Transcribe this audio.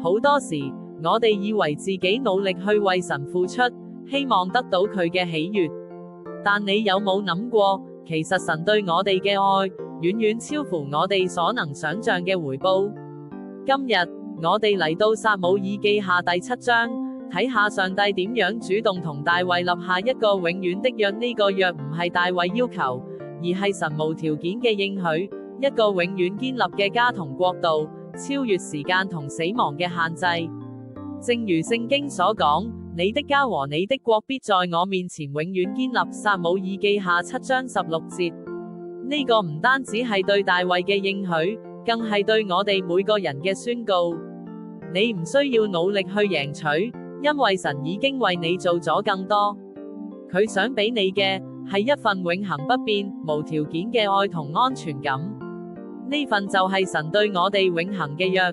好多時，我哋以為自己努力去為神付出，希望得到佢嘅喜悅。但你有冇諗過，其實神對我哋嘅愛，遠遠超乎我哋所能想象嘅回報。今日，我哋嚟到撒母耳記下第7章，睇下上帝點樣主動同大衛立下一個永遠的約。呢個約唔係大衛要求，而係神無條件嘅應許，一個永遠堅立嘅家同國度，超越時間同死亡嘅限制。正如聖經所講，你的家和你的國必在我面前永遠堅立。撒母耳記下7章16節。呢個唔單止係對大衛嘅應許，更係對我哋每個人嘅宣告。你唔需要努力去贏取，因為神已經為你做咗更多。佢想俾你嘅係一份永恆不變、無條件嘅愛同安全感。呢份就係神對我哋永恆嘅約。